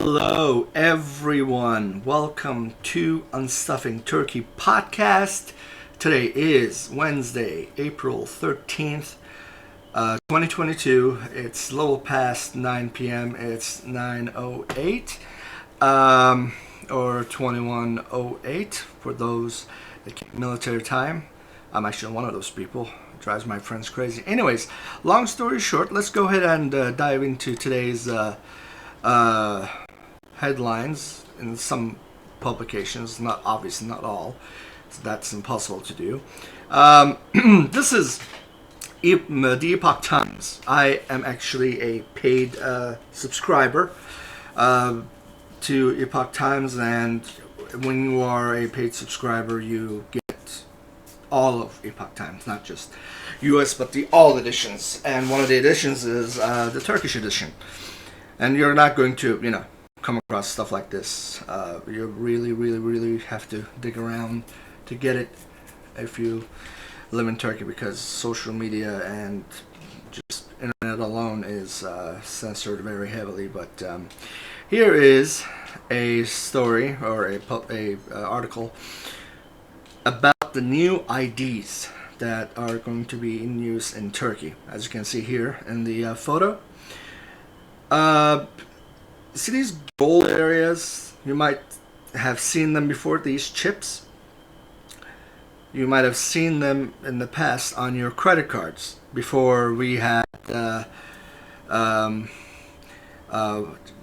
Hello, everyone. Welcome to Unstuffing Turkey podcast. Today is Wednesday, April 13th, 2022. It's a little past 9 p.m. It's 9:08 or 21:08 for those that keep military time. I'm actually one of those people. It drives my friends crazy. Anyways, long story short, let's go ahead and dive into today's headlines in some publications, not obviously not all, so that's impossible to do. This is the Epoch Times. I am actually a paid subscriber to Epoch Times, and when you are a paid subscriber, you get all of Epoch Times, not just US, but the all editions. And one of the editions is the Turkish edition. And you're not going to, come across stuff like this. You really have to dig around to get it if you live in Turkey, because social media and just internet alone is censored very heavily. But here is a story or a article about the new IDs that are going to be in use in Turkey. As you can see here in the photo. See these gold areas? You might have seen them before, these chips. You might have seen them in the past on your credit cards before we had,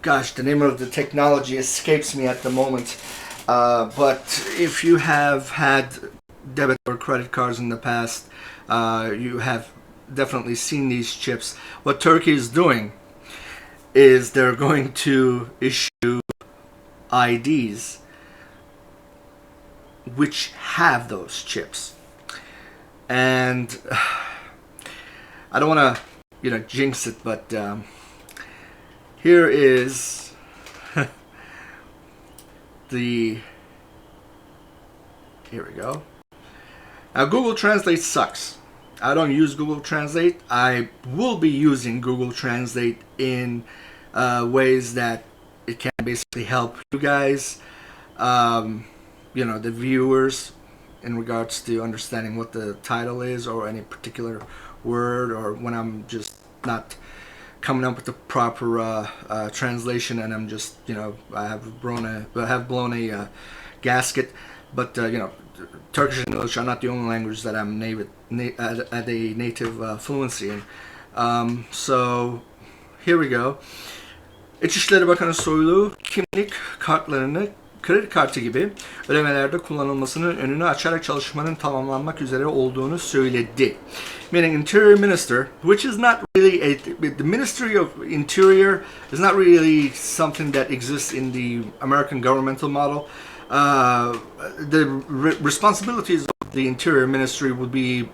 gosh, the name of the technology escapes me at the moment. But if you have had debit or credit cards in the past, you have definitely seen these chips. What Turkey is doing is they're going to issue IDs which have those chips. And I don't want to, jinx it, but here is here we go. Now, Google Translate sucks. I don't use Google Translate. I will be using Google Translate in ways that it can basically help you guys, the viewers, in regards to understanding what the title is or any particular word, or when I'm just not coming up with the proper translation and I'm just, I have blown a gasket. But Turkish and English are not the only language that I'm at a native fluency in. So here we go. İçişleri Bakanı Soylu kimlik kartlarını kredi kartı gibi ödemelerde kullanılmasının önünü açarak çalışmanın tamamlanmak üzere olduğunu söyledi. Meaning Interior Minister, which is not really the Ministry of Interior is not really something that exists in the American governmental model. The responsibilities of the Interior Ministry would be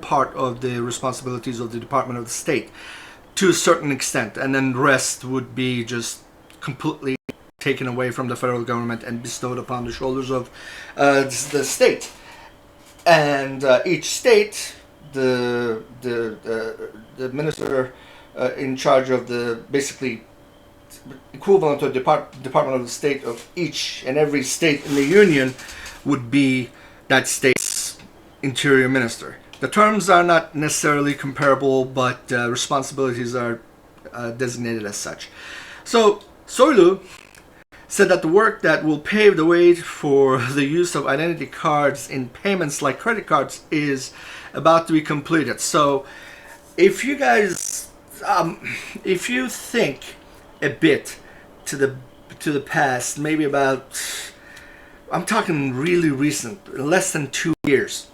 part of the responsibilities of the Department of the State to a certain extent, and then the rest would be just completely taken away from the federal government and bestowed upon the shoulders of the state. And each state, the minister in charge of the basically equivalent to the Department of the State of each and every state in the Union would be that state's Interior Minister. The terms are not necessarily comparable, but responsibilities are designated as such. So Soylu said that the work that will pave the way for the use of identity cards in payments like credit cards is about to be completed. So if you guys, if you think a bit to the past, maybe about, I'm talking really recent, less than 2 years.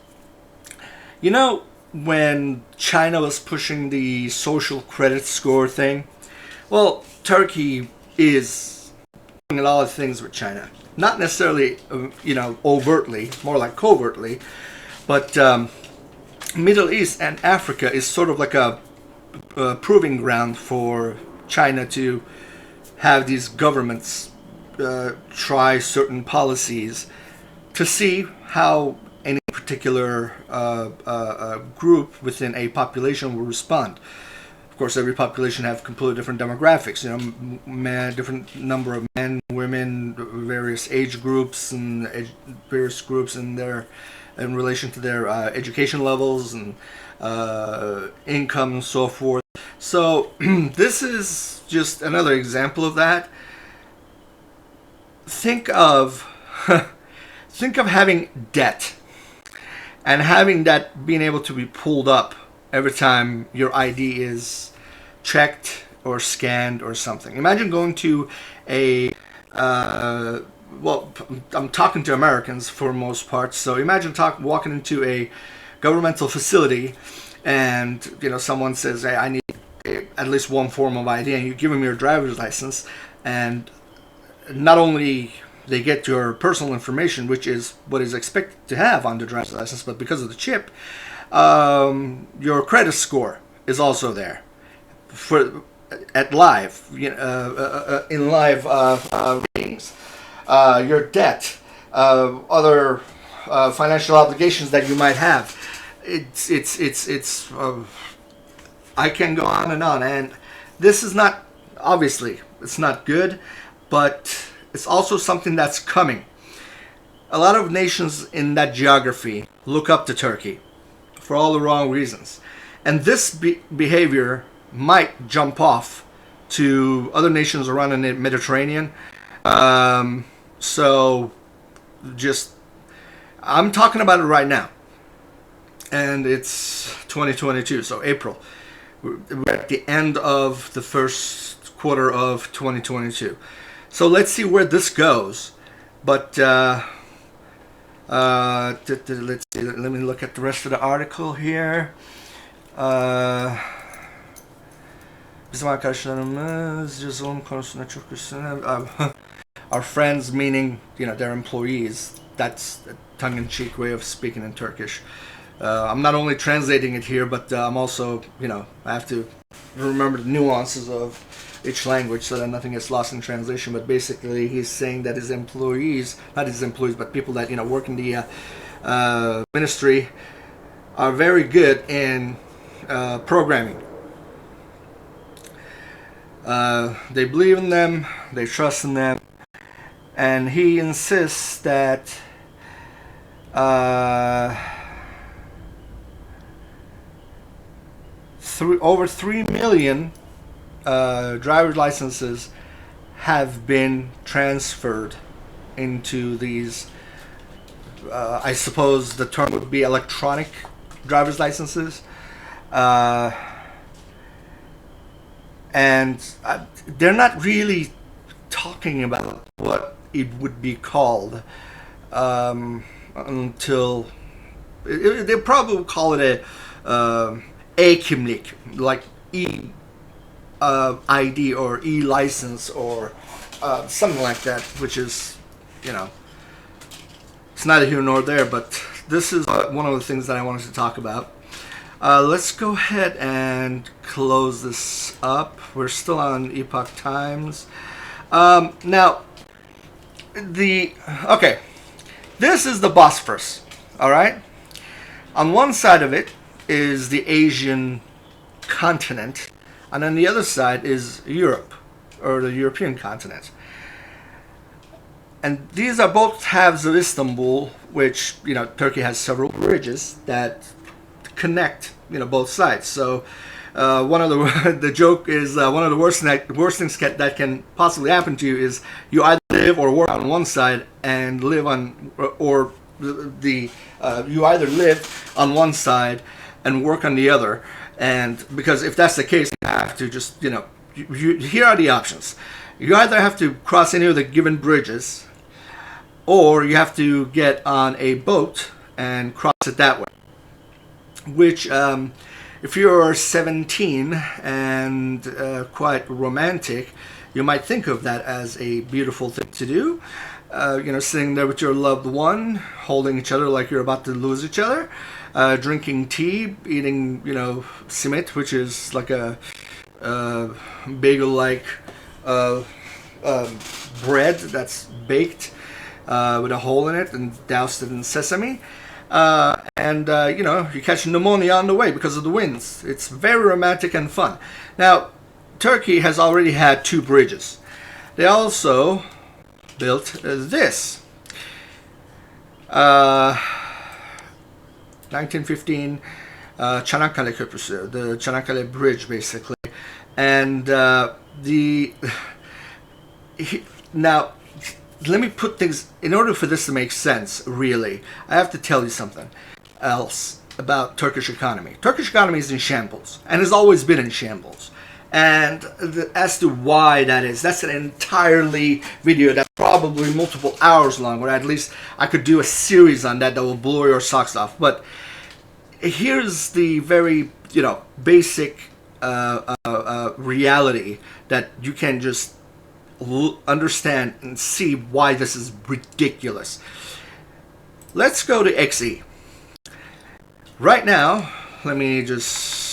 When China was pushing the social credit score thing, well, Turkey is doing a lot of things with China. Not necessarily, overtly, more like covertly, but Middle East and Africa is sort of like a proving ground for China to have these governments try certain policies to see how any particular group within a population will respond. course, every population have completely different demographics. You know, different number of men, women, various age groups, and various groups in relation to their education levels and income and so forth. So this is just another example of that. Think of having debt and having that being able to be pulled up every time your ID is checked or scanned or something. Imagine going to a well, I'm talking to Americans for most part, so imagine walking into a governmental facility and, you know, someone says, hey, I need at least one form of ID, and you give them your driver's license, and not only they get your personal information, which is what is expected to have on the driver's license, but because of the chip, your credit score is also there at live, in live readings. Your debt, other financial obligations that you might have. It's I can go on, and this is not, obviously, it's not good, but it's also something that's coming. A lot of nations in that geography look up to Turkey for all the wrong reasons. And this behavior might jump off to other nations around the Mediterranean. So just, I'm talking about it right now. And it's 2022, so April. We're at the end of the first quarter of 2022. So let's see where this goes. But let's see. Let me look at the rest of the article here. Bizim arkadaşlarımız yazılım konusunda çok üstüne. Our friends, meaning, you know, their employees. That's a tongue-in-cheek way of speaking in Turkish. I'm not only translating it here, but I'm also, you know, I have to remember the nuances of each language so that nothing gets lost in translation. But basically, he's saying that his employees, not his employees, but people that, you know, work in the ministry, are very good in programming. They believe in them, they trust in them, and he insists that over 3 million driver's licenses have been transferred into these, I suppose the term would be electronic driver's licenses. And they're not really talking about what it would be called until they probably will call it a kimlik, like ID or e-license or something like that, which is, you know, it's neither here nor there, but this is one of the things that I wanted to talk about. Let's go ahead and close this up. We're still on Epoch Times. Now, okay, this is the Bosphorus, all right? On one side of it is the Asian continent, and on the other side is Europe, or the European continent. And these are both halves of Istanbul, which, you know, Turkey has several bridges that connect, you know, both sides. So one of the joke is one of the worst things that can possibly happen to you is you either live or work on one side and live on, or you either live on one side and work on the other. And because if that's the case, you have to just, you know, here are the options. You either have to cross any of the given bridges, or you have to get on a boat and cross it that way. Which, if you're 17 and quite romantic, you might think of that as a beautiful thing to do. You know, sitting there with your loved one, holding each other like you're about to lose each other, drinking tea, eating, you know, simit, which is like a bagel-like bread that's baked with a hole in it and doused in sesame. You know, you catch pneumonia on the way because of the winds. It's very romantic and fun. Now, Turkey has already had 2 bridges. They also built this. 1915 Canakkale Köprüsü, the Canakkale Bridge, basically. And now, let me put things, in order for this to make sense, really, I have to tell you something else about Turkish economy. Turkish economy is in shambles, and has always been in shambles. And as to why that is, that's an entirely video that's probably multiple hours long, or at least I could do a series on that will blow your socks off. But here's the very, you know, basic reality that you can just understand and see why this is ridiculous. Let's go to XE. Right now, let me just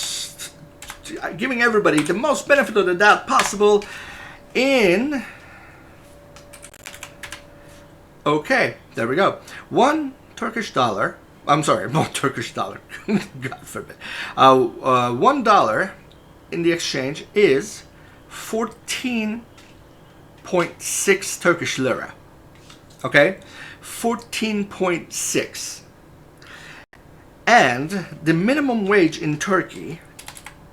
giving everybody the most benefit of the doubt possible in. Okay, there we go. $1 Turkish dollar. I'm sorry, not Turkish dollar. God forbid. $1 in the exchange is 14.6 Turkish lira. Okay, 14.6. And the minimum wage in Turkey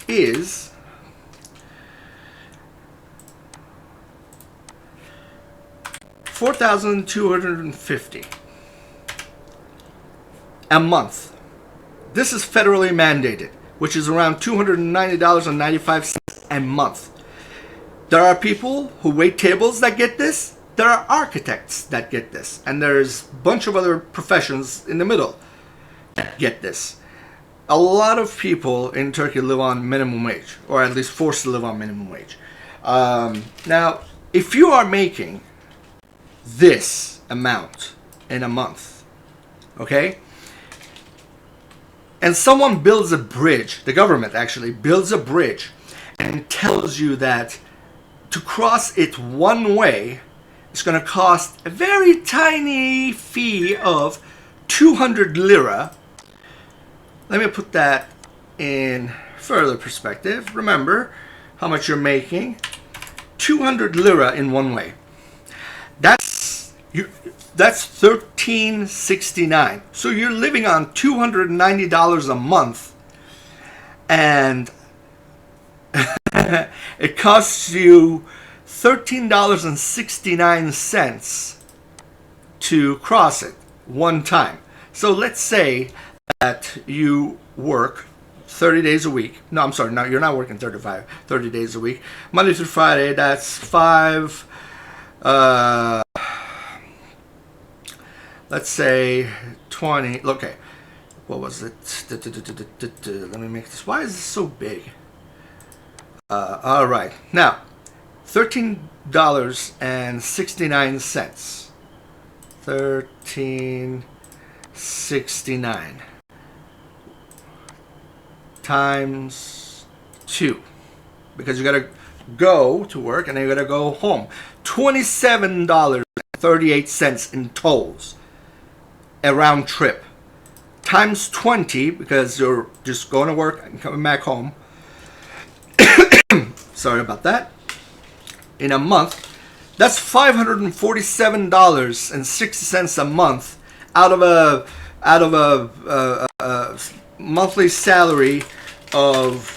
is $4,250 a month. This is federally mandated, which is around $290.95 a month. There are people who wait tables that get this. There are architects that get this. And there's a bunch of other professions in the middle that get this. A lot of people in Turkey live on minimum wage, or at least forced to live on minimum wage. Now, if you are making this amount in a month, okay, and someone builds a bridge, the government actually builds a bridge and tells you that to cross it one way, it's going to cost a very tiny fee of 200 lira. Let me put that in further perspective. Remember how much you're making. 200 lira in one way. That's $13.69. So you're living on $290 a month, and it costs you $13.69 to cross it one time. So let's say that you work 30 days a week. No, I'm sorry, no, you're not working 30 days a week. Monday through Friday, that's 5, let's say 20, okay, what was it? Let me make this, why is this so big? All right, now, $13.69. $13.69 times 2, because you gotta go to work and then you gotta go home. $27.38 in tolls a round trip, times 20, because you're just going to work and coming back home. Sorry about that. In a month, that's $547.60 a month out of a monthly salary of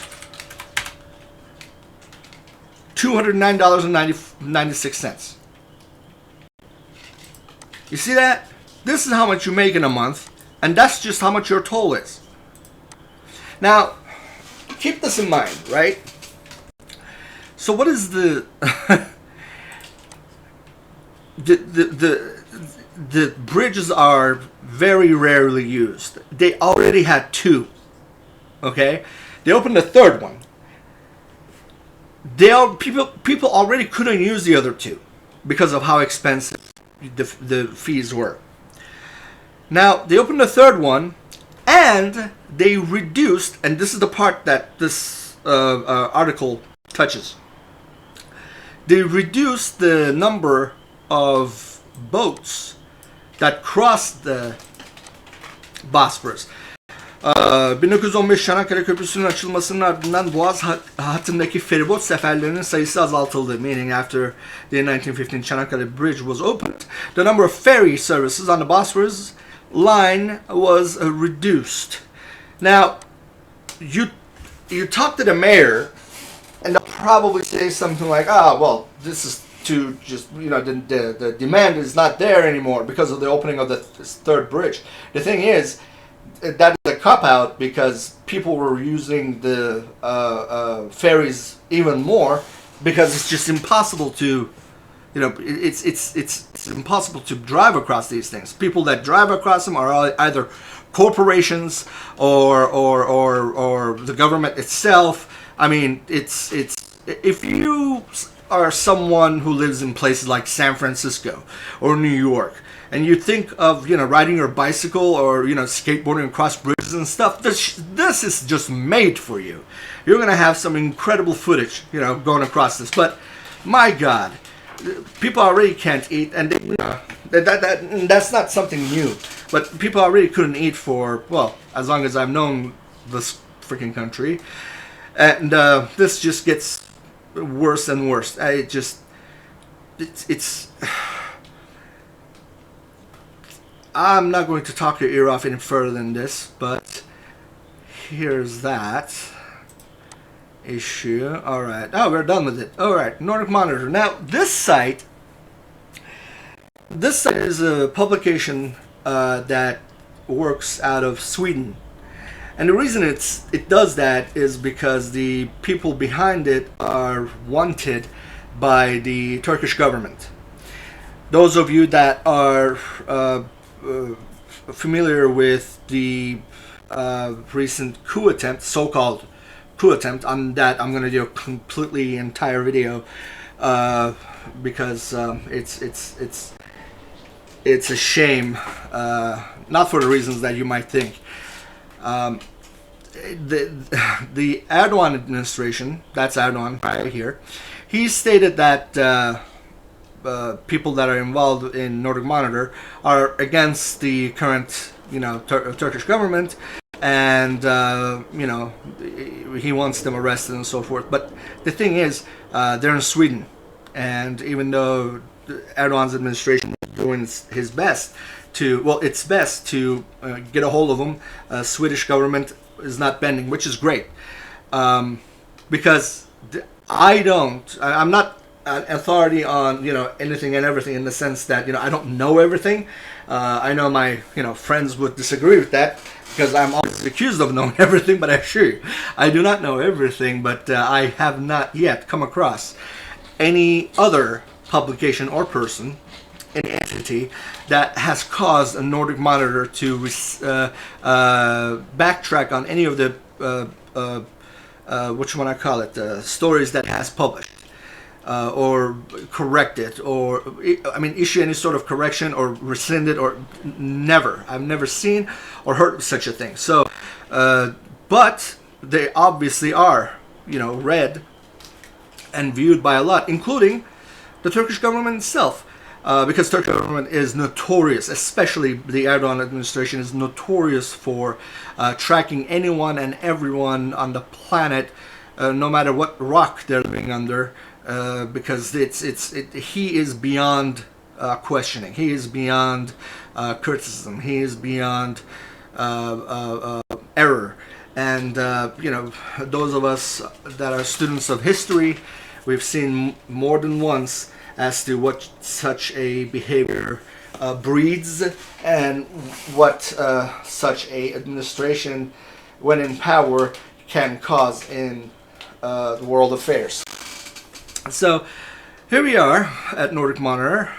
$209.96. You see that? This is how much you make in a month, and that's just how much your toll is. Now, keep this in mind, right? So what is the the bridges are very rarely used. They already had 2. Okay? They opened a 3rd one. People already couldn't use the other 2 because of how expensive the fees were. Now, they opened a 3rd one, and they reduced, and this is the part that this article touches. They reduced the number of boats that cross the Bosphorus. 1915 Çanakkale Köprüsü'nün açılmasının ardından Boğaz hattındaki feribot seferlerinin sayısı azaltıldı. Meaning after the 1915 Çanakkale Bridge was opened, the number of ferry services on the Bosphorus line was reduced. Now, you talk to the mayor, and they'll probably say something like, well, this is to just, the demand is not there anymore because of the opening of this third bridge. The thing is, that is a cop-out because people were using the ferries even more because it's just impossible to, it's impossible to drive across these things. People that drive across them are either corporations or the government itself. I mean, it's if you are someone who lives in places like San Francisco or New York, and you think of riding your bicycle or skateboarding across bridges and stuff, this is just made for you. You're gonna have some incredible footage, going across this. But my God, people already can't eat, and that's not something new. But people already couldn't eat for, well, as long as I've known this freaking country, and this just gets worse and worse. It's I'm not going to talk your ear off any further than this, but here's that issue. Alright, we're done with it. Alright, Nordic Monitor. Now, this site is a publication that works out of Sweden. And the reason it does that is because the people behind it are wanted by the Turkish government. Those of you that are familiar with the recent coup attempt, so-called coup attempt, on that I'm going to do a completely entire video because it's a shame, not for the reasons that you might think. The Erdogan administration, that's Erdogan right here, he stated that people that are involved in Nordic Monitor are against the current, Turkish government, and he wants them arrested and so forth. But the thing is, they're in Sweden, and even though Erdogan's administration is doing his best it's best to get a hold of them, Swedish government is not bending, which is great, because I'm not an authority on anything and everything, in the sense that I don't know everything. I know my friends would disagree with that because I'm always accused of knowing everything, but I assure you I do not know everything. But I have not yet come across any other publication or person, an entity, that has caused a Nordic Monitor to backtrack on any of the stories that has published, or correct it, or issue any sort of correction or rescind it, or never. I've never seen or heard of such a thing. So, but they obviously are, read and viewed by a lot, including the Turkish government itself. Because Turkish government is notorious, especially the Erdogan administration is notorious for tracking anyone and everyone on the planet, no matter what rock they're living under, because he is beyond questioning. He is beyond criticism. He is beyond error. And those of us that are students of history, we've seen more than once as to what such a behavior breeds, and what such a administration, when in power, can cause in the world affairs. So here we are at Nordic Monitor.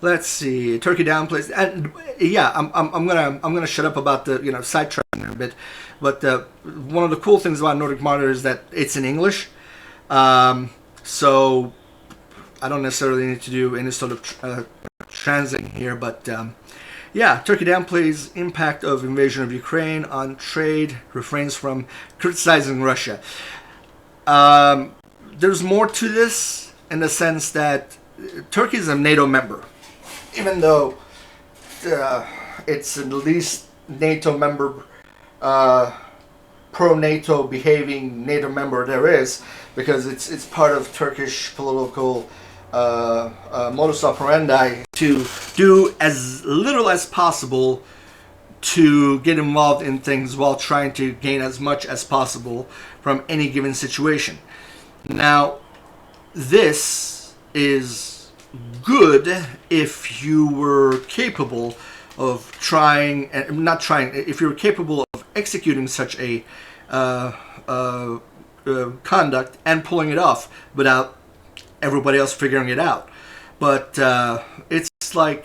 Let's see, Turkey Downplays, and yeah, I'm gonna shut up about the sidetracking a bit, but one of the cool things about Nordic Monitor is that it's in English, so I don't necessarily need to do any sort of translating here, but yeah, Turkey downplays impact of invasion of Ukraine on trade, refrains from criticizing Russia. There's more to this in the sense that Turkey is a NATO member, even though it's the least NATO member, pro-NATO behaving NATO member there is, because it's part of Turkish political modus operandi to do as little as possible to get involved in things while trying to gain as much as possible from any given situation. Now, this is good if you were capable of trying, not trying, if you're capable of executing such a conduct and pulling it off without everybody else figuring it out. But it's like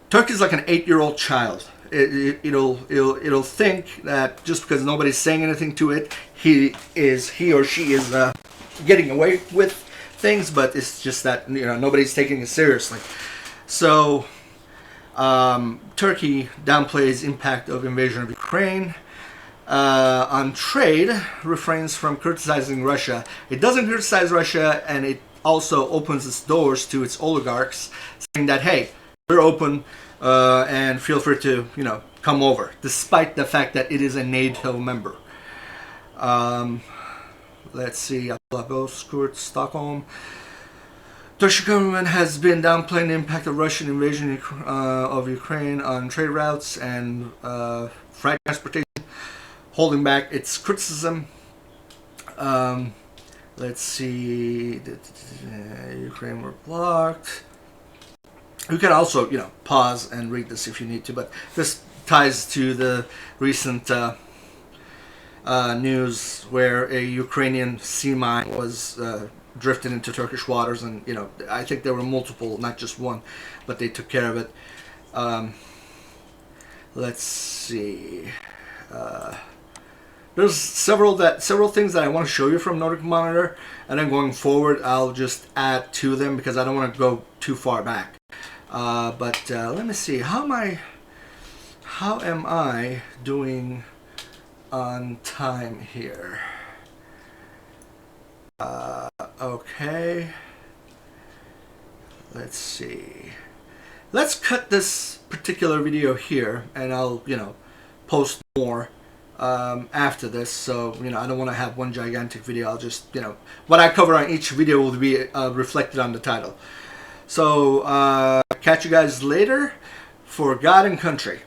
Turkey's like an 8-year-old child. It'll think that just because nobody's saying anything to it, he or she is getting away with things, but it's just that nobody's taking it seriously. So Turkey downplays impact of invasion of Ukraine. On trade, refrains from criticizing Russia. It doesn't criticize Russia, and it also opens its doors to its oligarchs, saying that, hey, we're open and feel free to come over, despite the fact that it is a NATO member. Let's see, Stockholm. Turkish government has been downplaying the impact of Russian invasion of Ukraine on trade routes and freight transportation, holding back its criticism. Let's see, Ukraine were blocked. You can also, pause and read this if you need to, but this ties to the recent news where a Ukrainian sea mine was drifted into Turkish waters, and I think there were multiple, not just one, but they took care of it. Let's see. There's several things that I want to show you from Nordic Monitor, and then going forward, I'll just add to them because I don't want to go too far back. But let me see. How am I doing on time here? Okay. Let's see. Let's cut this particular video here, and I'll post more after this. So I don't want to have one gigantic video. I'll just what I cover on each video will be reflected on the title. So catch you guys later. For God and country.